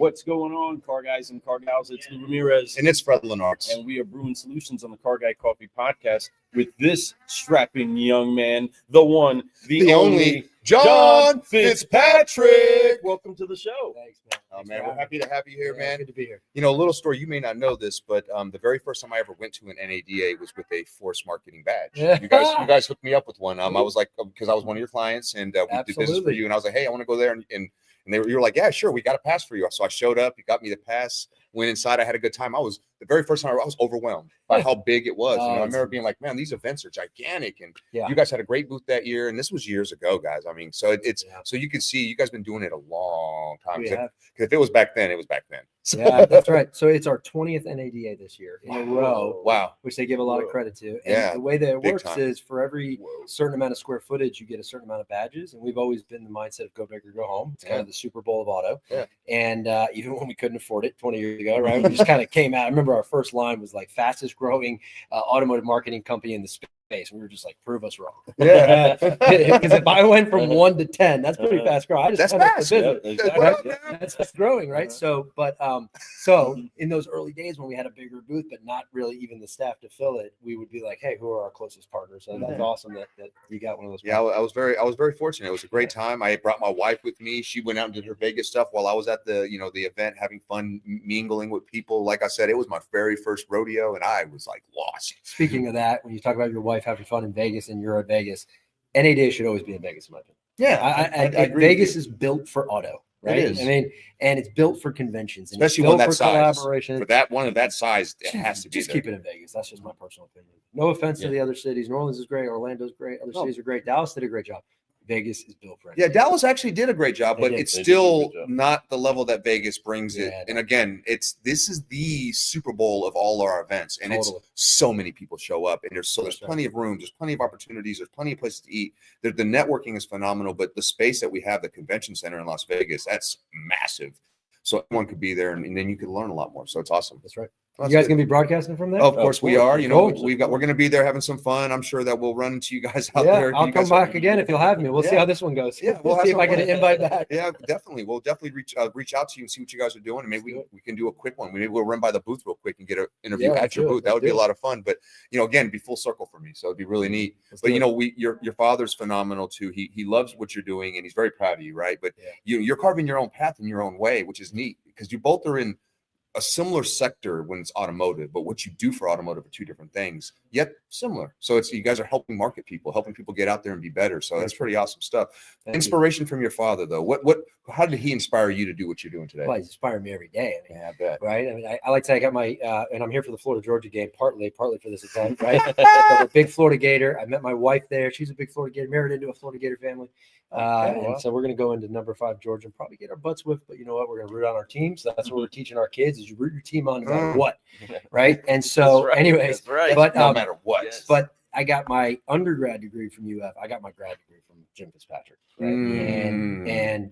What's going on, car guys and car gals? It's Lou Ramirez. And it's Fred Lenartz. And we are brewing solutions on the Car Guy Coffee podcast with this strapping young man, the one, the only John Fitzpatrick. Welcome to the show. Thanks, man. Oh, man, we're happy to have you here, man. Good to be here. You know, a little story, you may not know this, but the very first time I ever went to an NADA was with a Force Marketing badge. You guys hooked me up with one. I was like, because I was one of your clients, and we did business for you, and I was like, hey, I want to go there, and you were like, yeah, sure, we got a pass for you. So I showed up, you got me the pass, went inside, I had a good time. The very first time I was overwhelmed by how big it was. I remember being like, man, these events are gigantic. And you guys had a great booth that year. And this was years ago, guys. I mean, so so you can see you guys been doing it a long time. Because if it was back then, it was back then. So. Yeah, that's right. So it's our 20th NADA this year in a row. Wow. Which they give a lot of credit to. And the way that it works is for every certain amount of square footage, you get a certain amount of badges. And we've always been the mindset of go big or go home. It's kind of the Super Bowl of auto. Yeah. And even when we couldn't afford it 20 years ago, right? We just kind of came out. I remember our first line was like fastest growing automotive marketing company in the space. We were just like, prove us wrong. Yeah. Because if I went from 1 to 10, that's pretty fast growing. That's fast. That's growing, right? So in those early days when we had a bigger booth, but not really even the staff to fill it, we would be like, hey, who are our closest partners? So that's awesome that you got one of those. Yeah, I was very fortunate. It was a great time. I brought my wife with me. She went out and did her Vegas stuff while I was at the event, having fun, mingling with people. Like I said, it was my very first rodeo, and I was like lost. Speaking of that, when you talk about your wife having fun in Vegas and you're at Vegas, NADA should always be in Vegas, in my opinion. Yeah, I agree. Vegas is built for auto, right? It is. I mean, and it's built for conventions, and especially it's built one that for size. collaboration. For that one of that size, it has to be. Just keep it in Vegas. That's just my personal opinion. No offense to the other cities. New Orleans is great. Orlando's great. Other cities are great. Dallas did a great job. Vegas is built for it. Yeah, Dallas actually did a great job, but it's still not the level that Vegas brings it. And again, this is the Super Bowl of all our events, and it's so many people show up, and there's plenty of rooms, there's plenty of opportunities, there's plenty of places to eat. The networking is phenomenal, but the space that we have, the convention center in Las Vegas, that's massive. So everyone could be there, and then you could learn a lot more. So it's awesome. That's right. You guys gonna be broadcasting from there? Oh, of course we are. You know, we're gonna be there having some fun. I'm sure that we'll run into you guys out there. I'll come back again if you'll have me. We'll see how this one goes. Yeah, we'll see if I get an invite back. Yeah, definitely. We'll definitely reach out to you and see what you guys are doing, and maybe we can do a quick one. Maybe we'll run by the booth real quick and get an interview at your booth. That would be a lot of fun. But again, be full circle for me, so it'd be really neat. But your father's phenomenal too. He loves what you're doing, and he's very proud of you, right? But you're carving your own path in your own way, which is neat because you both are in a similar sector when it's automotive, but what you do for automotive are two different things, yet similar. So you guys are helping market people, helping people get out there and be better. So that's pretty awesome stuff. Inspiration from your father, though. How did he inspire you to do what you're doing today? Well, he's inspired me every day. I mean, I bet. Right? I mean, I like to say I got my, and I'm here for the Florida Georgia game, partly for this event, right? I'm a big Florida Gator. I met my wife there. She's a big Florida Gator, married into a Florida Gator family. And so we're going to go into number 5 Georgia and probably get our butts whipped, but you know what? We're going to root on our team. So that's what we're teaching our kids is you root your team on no matter what. Right. And so anyways, but no matter what, but I got my undergrad degree from UF. I got my grad degree from Jim Fitzpatrick. Right? And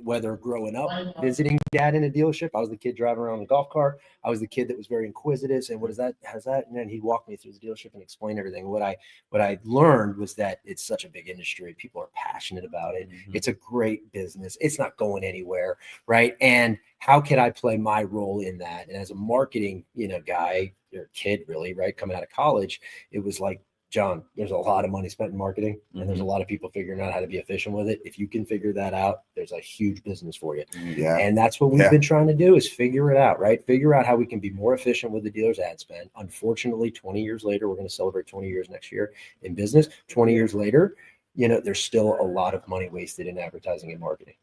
whether growing up visiting dad in a dealership, I was the kid driving around in a golf cart. I was the kid that was very inquisitive, saying, "What is that? How's that?" And then he'd walk me through the dealership and explain everything. What I learned was that it's such a big industry. People are passionate about it. It's a great business. It's not going anywhere, right? And how can I play my role in that? And as a marketing, guy or kid, really, right, coming out of college, it was like, John, there's a lot of money spent in marketing, and there's a lot of people figuring out how to be efficient with it. If you can figure that out, there's a huge business for you. Yeah. And that's what we've been trying to do is figure it out, right? Figure out how we can be more efficient with the dealer's ad spend. Unfortunately, 20 years later, we're going to celebrate 20 years next year in business. 20 years later, there's still a lot of money wasted in advertising and marketing.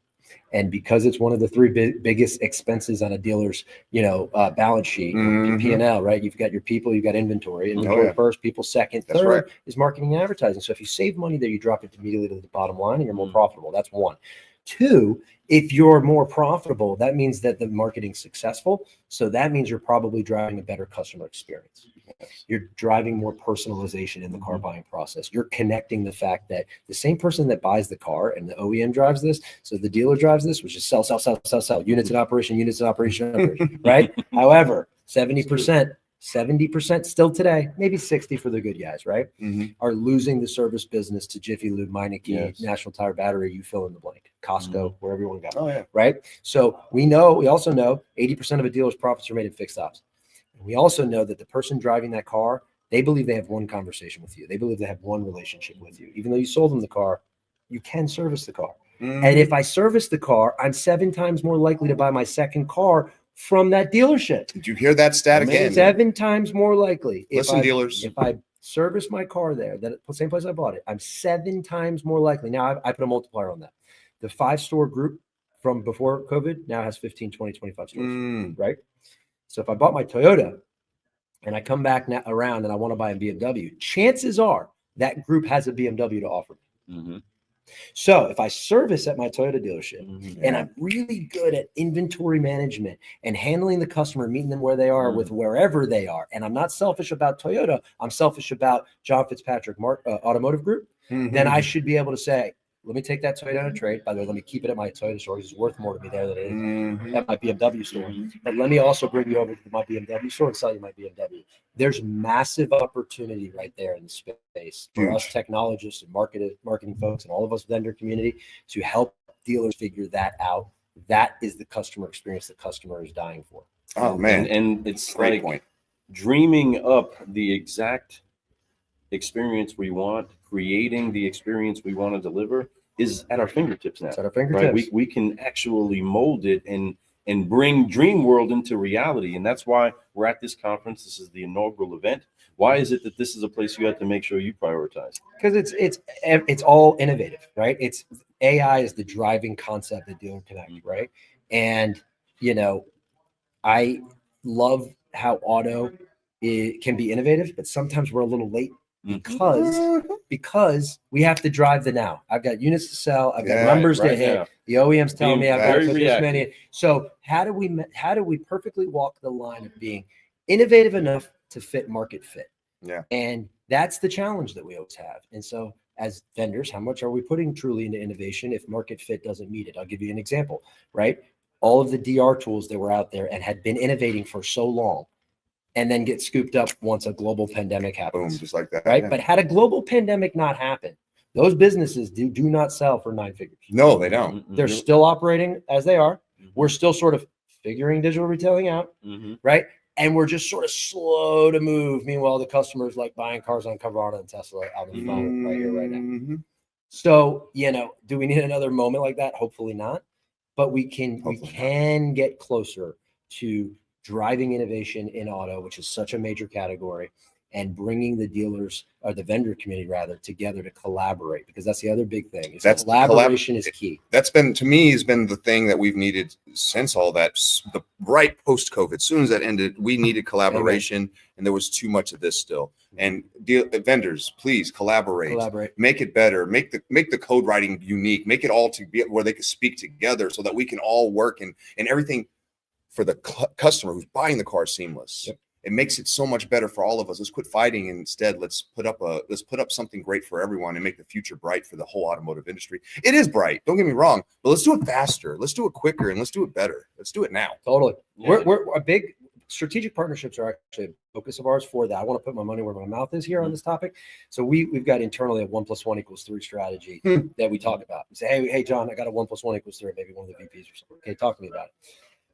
And because it's one of the 3 biggest expenses on a dealer's, balance sheet, P&L, right? You've got your people, you've got inventory. Inventory first, people second, third is marketing and advertising. So if you save money there, you drop it immediately to the bottom line and you're more profitable. That's 1. 2, if you're more profitable, that means that the marketing's successful. So that means you're probably driving a better customer experience. You're driving more personalization in the car buying process. You're connecting the fact that the same person that buys the car and the OEM drives this, so the dealer drives this, which is sell, units in operation, right? However, 70% still today, maybe 60 for the good guys, right? Are losing the service business to Jiffy Lube, Meineke, National Tire Battery, you fill in the blank. Costco, wherever you want to go. Oh yeah. Right. So we also know 80% of a dealer's profits are made in fixed ops. We also know that the person driving that car, they believe they have one conversation with you. They believe they have one relationship with you. Even though you sold them the car, you can service the car. And if I service the car, I'm 7 times more likely to buy my second car from that dealership. Did you hear that stat again? 7 times more likely. Listen, dealers. If I service my car there, that same place I bought it, I'm 7 times more likely. Now I put a multiplier on that. The 5-store group from before COVID now has 15, 20, 25 stores, right? So if I bought my Toyota and I come back around and I want to buy a BMW, chances are that group has a BMW to offer me. So if I service at my Toyota dealership and I'm really good at inventory management and handling the customer, meeting them where they are with wherever they are, and I'm not selfish about Toyota, I'm selfish about John Fitzpatrick Automotive Group, then I should be able to say, let me take that Toyota on a trade. By the way, let me keep it at my Toyota store because it's worth more to me there than it is at my BMW store. But let me also bring you over to my BMW store and sell you my BMW. There's massive opportunity right there in the space for us technologists and marketing folks and all of us vendor community to help dealers figure that out. That is the customer experience the customer is dying for. Oh man, and it's great like point. Dreaming up the exact experience we want, creating the experience we want to deliver is at our fingertips now. It's at our fingertips. Right? We can actually mold it and bring Dream World into reality. And that's why we're at this conference. This is the inaugural event. Why is it that this is a place you have to make sure you prioritize? Because it's all innovative, right? It's AI is the driving concept at DealerConnect, right? And I love how auto can be innovative, but sometimes we're a little late because we have to drive the now. I've got units to sell. I've got numbers to hit. Now. The OEM's telling me I've got to put this many. So how do we perfectly walk the line of being innovative enough to fit market fit? Yeah. And that's the challenge that we always have. And so as vendors, how much are we putting truly into innovation if market fit doesn't meet it? I'll give you an example, right? All of the DR tools that were out there and had been innovating for so long, and then get scooped up once a global pandemic happens. Boom, just like that. Right. Yeah. But had a global pandemic not happen, those businesses do not sell for 9 figures. No, they don't. They're still operating as they are. We're still sort of figuring digital retailing out. Right. And we're just sort of slow to move. Meanwhile, the customer's like buying cars on Carvana and Tesla out of the phone right here, right now. So, do we need another moment like that? Hopefully not. But we can get closer to driving innovation in auto, which is such a major category, and bringing the dealers or the vendor community rather together to collaborate, because that's the other big thing. Collaboration is key. That's been, to me, has been the thing that we've needed since all that, the right post-COVID. As soon as that ended, we needed collaboration, and there was too much of this still. And vendors, please collaborate, make it better, make the code writing unique, make it all to be where they can speak together so that we can all work and everything for the customer who's buying the car seamless. It makes it so much better for all of us. Let's quit fighting and instead let's put up something great for everyone and make the future bright for the whole automotive industry. It is bright, don't get me wrong, but let's do it faster, let's do it quicker, and let's do it better. Let's do it now. Totally. Yeah. We're a big strategic partnerships are actually a focus of ours for that. I want to put my money where my mouth is here on this topic. So we've got internally a 1 + 1 = 3 strategy that we talk about. We say, hey John, I got a 1 + 1 = 3. Maybe one of the VPs or something. Okay, talk to me about it.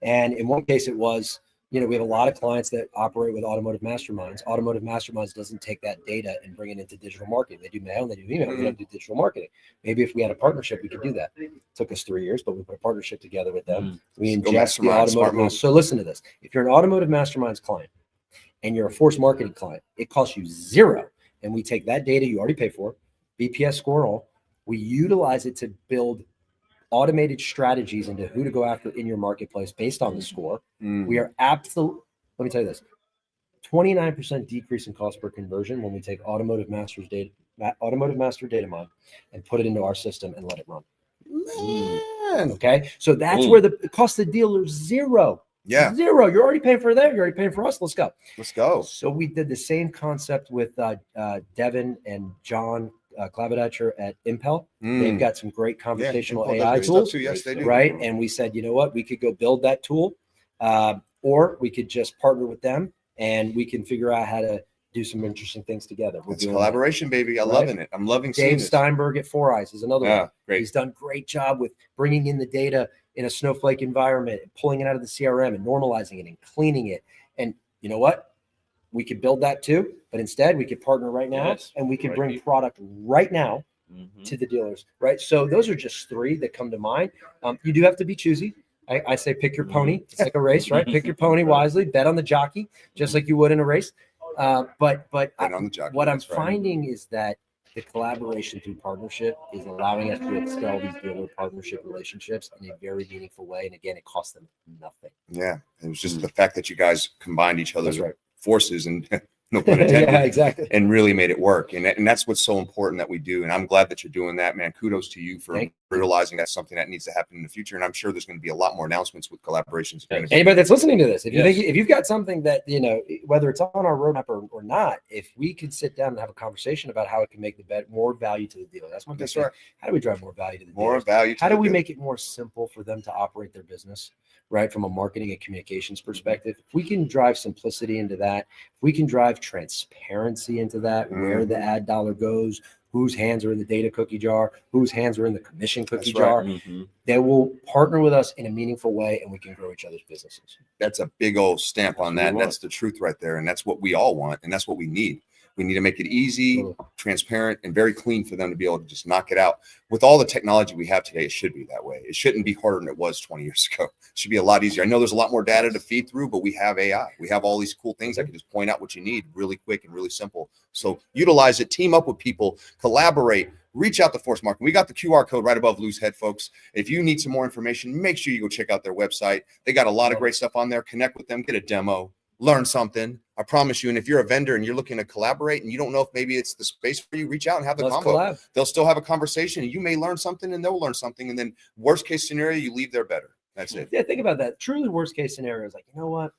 And in one case, it was, we have a lot of clients that operate with automotive masterminds. Automotive masterminds doesn't take that data and bring it into digital marketing. They do mail and they do email. We don't do digital marketing. Maybe if we had a partnership, we could do that. It took us 3 years, but we put a partnership together with them. We ingest the automotive. So listen to this. If you're an automotive masterminds client and you're a force marketing client, it costs you $0. And we take that data you already pay for, BPS score and all, we utilize it to build automated strategies into who to go after in your marketplace based on the score. We are let me tell you this, 29% decrease in cost per conversion when we take automotive master data mine and put it into our system and let it run. Okay. So that's where it costs the dealer $0. Yeah. $0. You're already paying for that. You're already paying for us. Let's go. Let's go. So we did the same concept with Devin and John Klavidacher at Impel. They've got some great conversational AI tools. Yes, they do. Right. And we said, you know what, we could go build that tool, or we could just partner with them and we can figure out how to do some interesting things together. It's collaboration, baby. I'm loving it. I'm loving seeing Dave this. Steinberg at Four Eyes is another one. Great. He's done a great job with bringing in the data in a Snowflake environment, and pulling it out of the CRM and normalizing it and cleaning it. And you know what? We could build that too, but instead we could partner right now, and we could bring product right now to the dealers, right? So those are just three that come to mind. You do have to be choosy. I say pick your pony. It's like a race, right? Pick your pony wisely. Bet on the jockey, just like you would in a race. But what I'm finding is that the collaboration through partnership is allowing us to excel these dealer partnership relationships in a very meaningful way. And again, it costs them nothing. Yeah, it was just the fact that you guys combined each other's forces and no pun intended, yeah, exactly, and really made it work. And that's what's so important that we do. And I'm glad that you're doing that, man. Kudos to you for realizing that's something that needs to happen in the future. And I'm sure there's going to be a lot more announcements with collaborations. Anybody that's listening to this, if you think, if you've got something that, you know, whether it's on our roadmap or not, if we could sit down and have a conversation about how it can make the bet more value to the dealer, that's my big thing. How do we drive more value to the dealer? How do we make it more simple for them to operate their business, right? From a marketing and communications perspective, if we can drive simplicity into that, if we can drive transparency into that, where the ad dollar goes, whose hands are in the data cookie jar, whose hands are in the commission cookie jar, they will partner with us in a meaningful way, and we can grow each other's businesses. That's a big old stamp on that. That's the truth right there. And that's what we all want. And that's what we need. We need to make it easy, transparent, and very clean for them to be able to just knock it out. With all the technology we have today, it should be that way. It shouldn't be harder than it was 20 years ago. It should be a lot easier. I know there's a lot more data to feed through, but we have AI. We have all these cool things that can just point out what you need really quick and really simple. So utilize it, team up with people, collaborate, reach out to Force Marketing. We got the QR code right above Lou's head, folks. If you need some more information, make sure you go check out their website. They got a lot of great stuff on there. Connect with them, get a demo, learn something. I promise you. And if you're a vendor and you're looking to collaborate and you don't know if maybe it's the space for you, reach out and have the combo. They'll still have a conversation, and you may learn something and they'll learn something. And then worst case scenario, you leave there better. That's it. Yeah, think about that. Truly worst case scenario is like, you know what?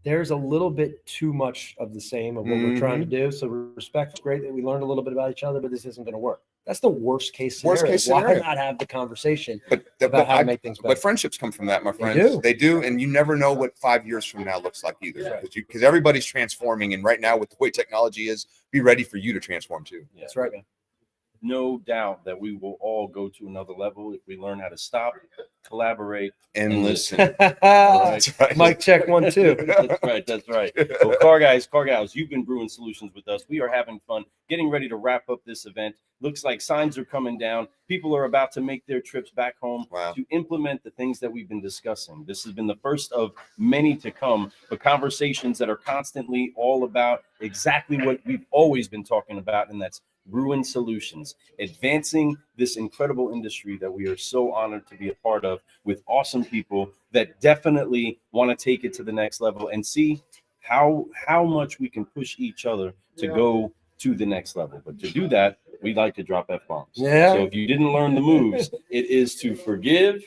There's a little bit too much of the same of what we're trying to do. So respect, great that we learned a little bit about each other, but this isn't going to work. That's the worst case scenario. Why not have the conversation about how to make things better? But friendships come from that, my friends. They do. And you never know what 5 years from now looks like either. Because everybody's transforming. And right now, with the way technology is, be ready for you to transform too. Yeah, that's right, man. No doubt that we will all go to another level if we learn how to stop, collaborate, and listen. That's right. Mic check 1, 2. That's right. That's right. Well, car guys, car gals, you've been brewing solutions with us. We are having fun, getting ready to wrap up this event. Looks like signs are coming down. People are about to make their trips back home to implement the things that we've been discussing. This has been the first of many to come, but conversations that are constantly all about exactly what we've always been talking about, and that's brewing solutions, advancing this incredible industry that we are so honored to be a part of, with awesome people that definitely want to take it to the next level and see how much we can push each other to go to the next level. But to do that, we like to drop F-bombs. So if you didn't learn the moves, it is to forgive,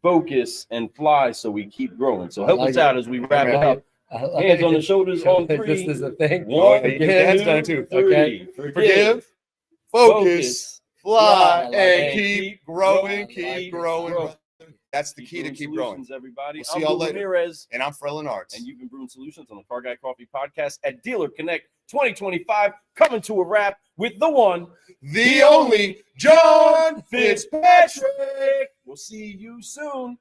focus, and fly so we keep growing. So help us out as we wrap it up. Hands on the shoulders on 3. This is the thing. 1, hands done too. 3. Okay. Forgive, focus, fly, and keep growing, keep growing. That's the key to keep growing. Everybody. We'll see y'all later. Ramirez, and I'm Frelin Arts. And you've been brewing solutions on the Car Guy Coffee Podcast at DealerConnect 2025, coming to a wrap with the one, the only, John Fitzpatrick. We'll see you soon.